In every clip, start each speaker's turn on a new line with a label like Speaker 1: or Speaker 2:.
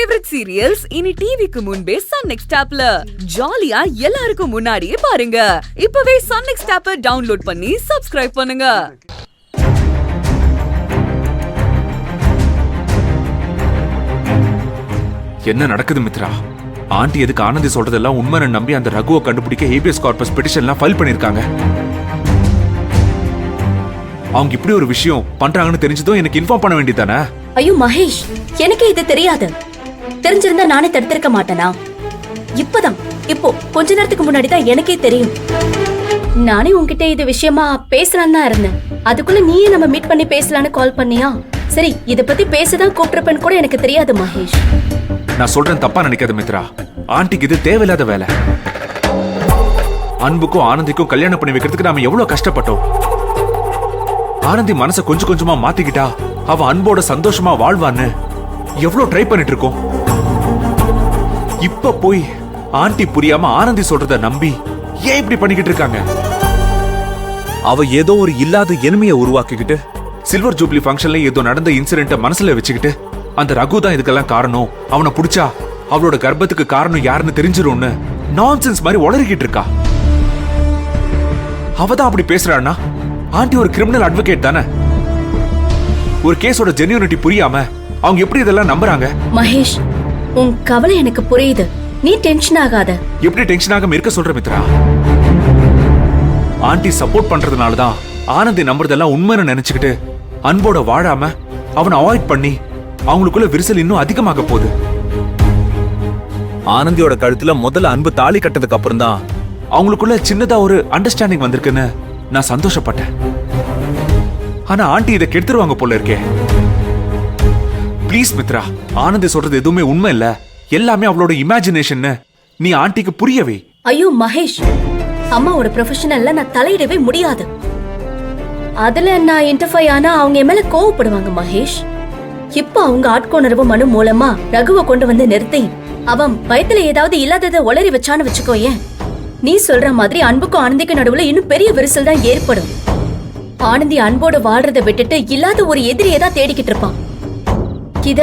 Speaker 1: Favourite serials இனி டிவிக்கு முன்பே சன் நெக்ஸ்ட் ஆப்ல ஜாலியா எல்லாருக்கும் முன்னாடியே பாருங்க. இப்பவே சன் நெக்ஸ்ட் ஆப்பை டவுன்லோட் பண்ணி சப்ஸ்கிரைப் பண்ணுங்க.
Speaker 2: என்ன நடக்குது மித்ரா? ஆண்டி எதுக்கு ஆனந்தி சொல்றதெல்லாம் உண்மையை நம்பி அந்த ரகுவை கண்டுபிடிக்க ஹேபியஸ் கார்பஸ் பெட்டிஷன்லாம் ஃபைல் பண்ணிருக்காங்க. அவங்க இப்படி ஒரு விஷயம் பண்றாங்கன்னு தெரிஞ்சதும் எனக்கு இன்ஃபார்ம் பண்ண வேண்டியதானே?
Speaker 3: ஐயோ மகேஷ், எனக்கு இது தெரியாது. தெரிஞ்சிருந்தா நானே தடுத்திருக்க மாட்டேனா? இப்போ கொஞ்ச நேரத்துக்கு முன்னாடி தான் எனக்கே தெரியும். நானே உன்கிட்ட இது விஷயமா பேசலான்னு தான் இருந்தேன். அதுக்குள்ள நீயே நம்ம மீட் பண்ணி பேசலான்னு கால் பண்ணியா? சரி, இத பத்தி பேசதான் கூப்பிட்டுருப்பேன்னு கூட எனக்கு தெரியாது மகேஷ்.
Speaker 2: நான் சொல்றேன், தப்பா நினைக்காத மித்ரா. ஆண்டிக்கு இது தேவையில்லாத வேலை. அன்புக்கும் ஆனந்திக்கும் கல்யாணம் பண்ணி வைக்கிறதுக்கு நாம எவ்வளவு கஷ்டப்பட்டோம். ஆனந்தி மனசை கொஞ்சம் கொஞ்சமா மாத்திக்கிட்டா அவ அன்போட சந்தோஷமா வாழ்வான்னு எவ்வளவு ட்ரை பண்ணிட்டு இருக்கோம். இப்ப போய் ஆண்டி புரியாம ஆனந்தி சொல்றத நம்பி ஏன் இப்படி பண்ணிக்கிட்டு இருக்காங்க? அவ ஏதோ ஒரு இல்லாத எனிமையை உருவாக்கிக்கிட்டு சில்வர் ஜூப்ளி ஃபங்க்ஷன்ல ஏதோ நடந்த இன்சிடென்ட்ட மனசுல வச்சுக்கிட்டு அந்த ரகு தான் இதுக்கெல்லாம் காரணம், அவனை புடிச்சா அவளோட கர்ப்பத்துக்கு காரணம் யாருன்னு தெரிஞ்சிரும்னு நான்சென்ஸ் மாதிரி உளறிக்கிட்டு இருக்கா. அவதான் அப்படி பேசுறான்னா ஆண்டி ஒரு கிரிமினல் அட்வொகேட் தானே. ஒரு கேஸோட ஜென்யூனிட்டி புரியாம அவங்க எப்படி இதெல்லாம் நம்புறாங்க?
Speaker 3: மகேஷ், உன் கவலை எனக்கு புரியுது. நீ டென்ஷன் ஆகாத.
Speaker 2: எப்படி டென்ஷன் ஆகாம இருக்க சொல்ற மித்ரா? ஆண்டி சப்போர்ட் பண்றதுனால தான் ஆனந்தி நம்புறதெல்லாம் உண்மைன்னு நினைச்சுக்கிட்டு அன்போட வாழாம அவனை அவாய்ட் பண்ணி அவங்களுக்குள்ள விரிசல் இன்னும் அதிகமாக போகுது. ஆனந்தியோட கழுத்துல முதல்ல அன்பு தாலி கட்டதுக்கு அப்புறம் தான் அவங்களுக்குள்ள சின்னதா ஒரு அண்டர்ஸ்டாண்டிங் வந்திருக்குன்னு நான் சந்தோஷப்பட்டேன். ஆனா ஆண்டி இதை கெடுத்துருவாங்க போல இருக்கே. ப்ளீஸ் மித்ரா, ஆனந்தி சொல்றது எதுவுமே உண்மை இல்ல, எல்லாமே அவளோட இமேஜினேஷன் நீ ஆண்டிக்கு புரியவே.
Speaker 3: ஐயோ மகேஷ், அம்மாவோட ப்ரொஃபஷனல்ல நான் தலையிடவே முடியாது. அதுல நான் இன்டர்ஃபை ஆனா அவங்க என் மேல கோவப்படுவாங்க மகேஷ். இப்ப அவங்க ஆட்கொணர்வு மனு மூலமா ரகுவை கொண்டு வந்து நிறுத்தி அவன் பயத்துல ஏதாவது இல்லாததை உளறி வச்சான்னு வச்சுக்கோயேன், நீ சொல்ற மாதிரி அன்புக்கும் ஆனந்திக்கு நடுவுல இன்னும் பெரிய விரிசல் தான் ஏற்படும். ஆனந்தி அன்போட வாழ்றத விட்டுட்டு இல்லாத ஒரு எதிரியை தான் தேடிக்கிட்டு இருப்பான். இத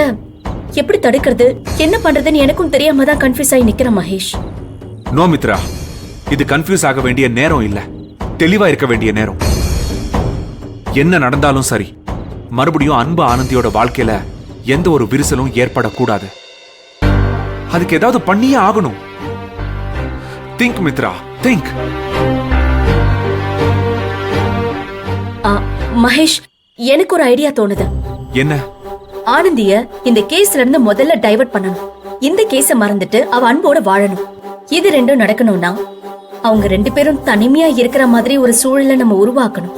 Speaker 3: எப்படி தடுக்கிறது, என்ன பண்றதுன்னு எனக்கும் தெரியாம தான் கன்ஃபியூஸ் ஆகி நிக்கிற மகேஷ்.
Speaker 2: நோ மித்ரா, இது கன்ஃபியூஸ் ஆக வேண்டிய நேரம் இல்ல, தெளிவா இருக்க வேண்டிய நேரம். என்ன நடந்தாலும் சரி, மறுபடியும் அன்பு ஆனந்தியோட வாழ்க்கையில எந்த ஒரு விரிசலும் ஏற்படக்கூடாது. அதுக்கு ஏதாவது பண்ணியே ஆகணும். Think Mitra, think.
Speaker 3: மகேஷ், எனக்கு ஒரு ஐடியா தோணுது.
Speaker 2: என்ன?
Speaker 3: ஆனந்திய இந்த கேஸ்ல இருந்து முதல்ல டைவர்ட் பண்ணணும். இந்த கேஸ மறந்துட்டு அவ அன்போட வாழணும். இது ரெண்டும் நடக்கணும்னா அவங்க ரெண்டு பேரும் தனிமையா இருக்கிற மாதிரி ஒரு சூழலை நம்ம உருவாக்கணும்.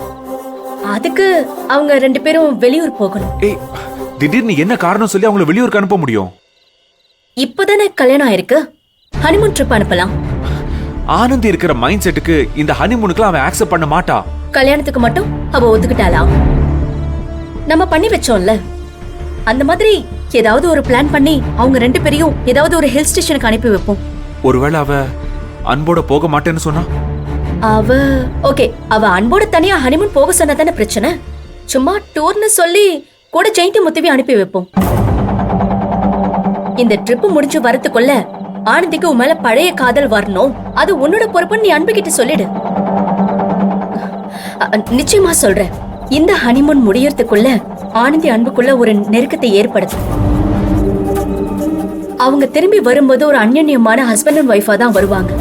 Speaker 3: அதுக்கு அவங்க ரெண்டு பேரும் வெளியூர் போகணும்.
Speaker 2: திடீர்னு என்ன காரணம் சொல்லி அவங்களை வெளியூருக்கு அனுப்ப முடியும்?
Speaker 3: இப்பதானே கல்யாணம் ஆயிருக்கு, ஹனிமூன் ட்ரிப் அனுப்பலாம்.
Speaker 2: ஆனந்தி இருக்கிற மைண்ட் செட்டுக்கு இந்த ஹனிமூனுக்கு அவன் அக்செப்ட் பண்ண மாட்டா.
Speaker 3: கல்யாணத்துக்கு மட்டும் அவ ஒத்துக்கிட்டாளா? நம்ம பண்ணி வச்சோம்ல, அந்த மாதிரி ஏதாவது ஒரு பிளான் பண்ணி அவங்க ரெண்டு பேரையும் ஏதாவது ஒரு ஹில் ஸ்டேஷனுக்கு அனுப்பி வைப்போம்.
Speaker 2: ஒருவேளை அவ அன்போட போக மாட்டேன்னு சொன்னா?
Speaker 3: அவ அன்போட தனியா ஹனிமூன் போக சொன்னா தானே பிரச்சனை. சும்மா டூர்னு சொல்லி கூட ஜெயந்தி முத்துவி அனுப்பி வைப்போம். இந்த ட்ரிப் முடிஞ்சு வரதுக்குள்ள ஆனந்திக்கு உன் மேல பழைய காதல் வரணும், அது உன்னோட பொறுப்புன்னு நீ அன்பு கிட்ட சொல்லிடு. நிச்சயமா சொல்றேன், இந்த ஹனிமூன் முடியறதுக்குள்ள ஆனந்தி அன்புக்குள்ள ஒரு நெருக்கத்தை ஏற்படுது. அவங்க திரும்பி வரும்போது ஒரு அந்யோன்யமான ஹஸ்பண்ட் அண்ட் ஒய்ஃபா தான் வருவாங்க.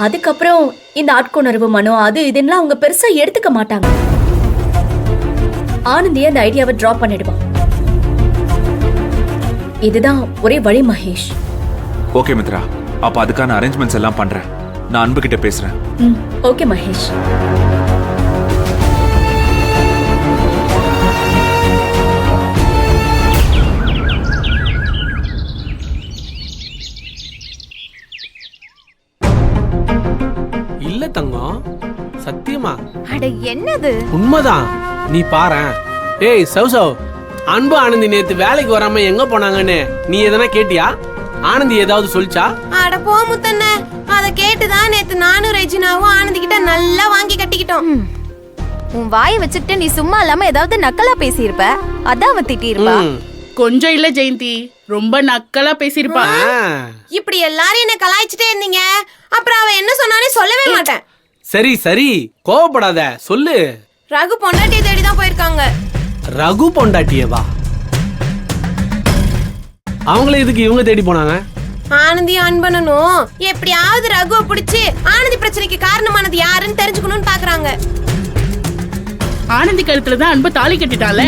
Speaker 3: அதுக்கப்புறம் இந்த ஆட்கொணர்வு மனோ அது இதுன்னு அவங்க பெருசா எடுத்துக்க மாட்டாங்க. ஆனந்திய அந்த ஐடியாவை டிராப் பண்ணிடுவான். இதுதான் ஒரே வழி மகேஷ்.
Speaker 2: ஓகே மித்ரா, அப்ப அதுக்கான அரேஞ்ச்மெண்ட்ஸ் எல்லாம் பண்றேன். நான் அன்பு கிட்ட பேசுறேன்.
Speaker 3: ஓகே மகேஷ்.
Speaker 4: இல்ல தங்கம், சத்தியமா.
Speaker 5: அட என்னது?
Speaker 4: உண்மைதான், நீ பாரேன். ஏய் சௌசவ், அன்பு ஆனந்தி நேத்து வேலைக்கு வராம எங்க போனாங்கன்னு நீ எதனா கேட்டியா? ஆனந்தி ஏதாவது சொல்லிச்சா?
Speaker 5: அட போ முத்தண்ண, அத கேட்டுதான் நேத்து நானும் ரெஜினாவும் ஆனந்தி கிட்ட நல்லா வாங்கி கட்டிக்கிட்டோம். உன் வாயை வச்சுக்கிட்டு நீ சும்மா இல்லாம ஏதாவது நக்கலா பேசியிருப்ப, அதான் அவ திட்டியிருப்பா.
Speaker 6: கொஞ்சம் இல்ல ஜெயந்தி, ரொம்ப நக்கலா பேசியிருப்பா.
Speaker 5: இப்படி எல்லாரும் என்ன கலாய்ச்சிட்டே இருந்தீங்க, அப்புறம் அவ என்ன சொன்னானே சொல்லவே மாட்டேன்.
Speaker 4: சரி சரி, கோவப்படாத, சொல்லு.
Speaker 5: ரகு பொண்டாட்டியை தேடி தான் போயிருக்காங்க.
Speaker 4: ரகு பொண்டாட்டியவா? அவங்கள எதுக்கு இவங்க தேடி போனாங்க?
Speaker 5: ஆனந்தி அன்பனும் எப்படியாவது ரகுவை பிடிச்சு ஆனந்தி பிரச்சனைக்கு காரணமானது யாருன்னு தெரிஞ்சுக்கணும்னு பாக்குறாங்க.
Speaker 6: ஆனந்தி கழுத்துல தான் அன்பு தாலி கட்டிட்டால,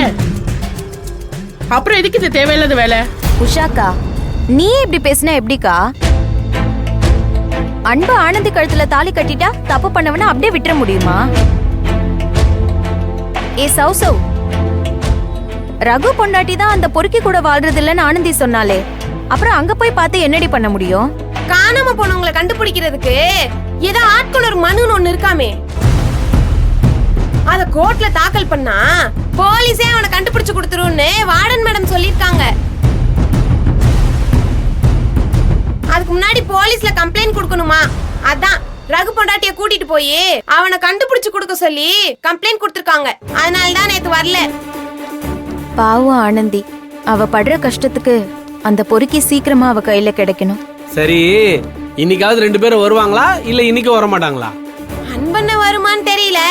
Speaker 6: அப்புறம் எதுக்கு இது தேவையில்லாத வேலை?
Speaker 7: உஷாக்கா, நீ இப்படி பேசினா எப்படிக்கா? அன்பு ஆனந்தி கழுத்துல தாலி கட்டிட்டா தப்பு பண்ணவன அப்படியே விட்டுற முடியுமா? ஏ சௌசவ், ரகு பொண்டாட்டி தான் அந்த பொறுக்கி கூட வாழ்றது இல்லைன்னு ஆனந்தி சொன்னாலே, அப்புறம் அங்க போய் பார்த்து என்னடி பண்ண முடியும்?
Speaker 5: காணாம போனவங்களை கண்டுபிடிக்கிறதுக்கு ஏதோ ஆட்கொணர் மனுன்னு ஒண்ணு இருக்காமே, அத கோர்ட்ல தாக்கல் பண்ணா போலீஸே அவனை கண்டுபிடிச்சு கொடுத்துருன்னு வார்டன் மேடம் சொல்லிருக்காங்க. அதுக்கு முன்னாடி போலீஸ்ல கம்ப்ளைண்ட் கொடுக்கணுமா? அதான் ரகு பொண்டாட்டிய கூட்டிட்டு போய் அவனை கண்டுபிடிச்சு கொடுக்க சொல்லி கம்ப்ளைண்ட் கொடுத்திருக்காங்க. அதனால தான் நேத்து வரல.
Speaker 7: பாவம் ஆனந்தி, அவ படுற கஷ்டத்துக்கு அந்த பொறுக்கி சீக்கிரமா அவ கையில கிடைக்கணும்.
Speaker 4: சரி, இன்னைக்காவது 2 பேரும் வருவாங்களா இல்ல இன்னைக்கு வர மாட்டாங்களா?
Speaker 5: அன்பண்ண வருமான்னு தெரியல.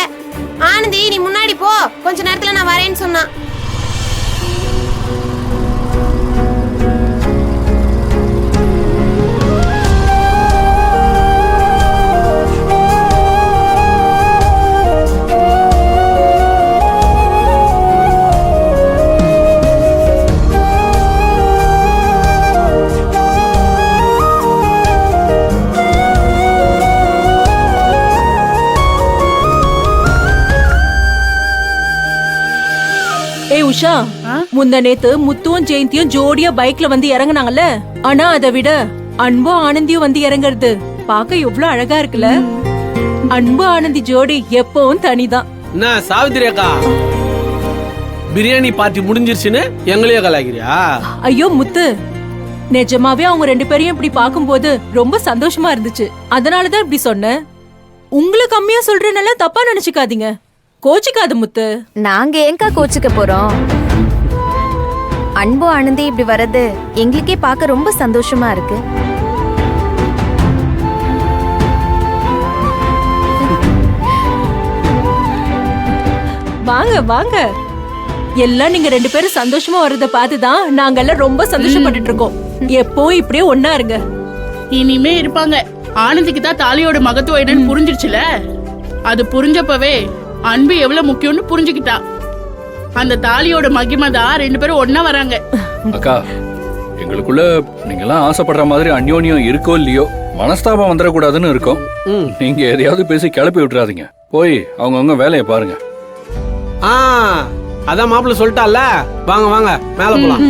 Speaker 5: ஆனந்தி நீ முன்னாடி போ, கொஞ்ச நேரத்துல நான் வரேன்னு சொன்னான்.
Speaker 8: ஏய் உஷா, முந்த நேத்து முத்துவும் ஜெயந்தியும் ஜோடியா பைக்ல வந்து இறங்குனாங்கல்ல, ஆனா அதை விட அன்பும் ஆனந்தியும் வந்து இறங்குறது பாக்க எவ்வளவு அழகா இருக்குல்ல. அன்பு ஆனந்தி ஜோடி எப்பவும் தனிதான்.
Speaker 4: என்ன சாவித்திரி அக்கா, பிரியாணி பார்ட்டி முடிஞ்சிருச்சுன்னு எங்களையே கலாய்க்கிறியா?
Speaker 8: ஐயோ முத்து, நிஜமாவே அவங்க 2 பேரையும் இப்படி பாக்கும்போது ரொம்ப சந்தோஷமா இருந்துச்சு. அதனாலதான் இப்படி சொன்னேன். உங்களுக்கு கம்மியா சொல்றேன்னால தப்பா நினைச்சுக்காதீங்க, கோச்சிக்காத முத்து.
Speaker 7: நாங்க ஏங்கா கோச்சுக்க போறோம்? அன்பு ஆனந்தி இப்படி வர்றது எங்களுக்கே பார்க்க ரொம்ப சந்தோஷமா இருக்கு.
Speaker 8: வாங்க வாங்க, எல்லாம் நீங்க 2 பேரும் சந்தோஷமா வர்றத பார்த்துதான் நாங்கெல்லாம் ரொம்ப சந்தோஷப்பட்டுட்டு இருக்கோம். எப்பவும் இப்படியே ஒன்னா இருங்க.
Speaker 6: இனிமே இருப்பாங்க. ஆனந்திக்கு தான் தாலியோட மகத்துவம் என்னன்னு புரிஞ்சிருச்சுல, அது புரிஞ்சப்பவே அன்பு எவ்வளவு முக்கியம்னு புரிஞ்சுக்கிட்டா. அந்த தாலியோட மகிமை தான் 2 பேரும் ஒன்னா வராங்க.
Speaker 9: அக்கா, எங்களுக்குள்ள நீங்க எல்லாம் ஆசைப்படுற மாதிரி அந்யோன்யம் இருக்கோ இல்லையோ, மனஸ்தாபம் வந்துடக்கூடாதுன்னு இருக்கோம். நீங்க எதையாவது பேசி கிளப்பி விட்டுறாதீங்க. போய் அவங்கவுங்க வேலையை பாருங்க.
Speaker 4: அதான் மாப்பிள்ள சொல்லிட்டால, வாங்க வாங்க மேல போலாம்.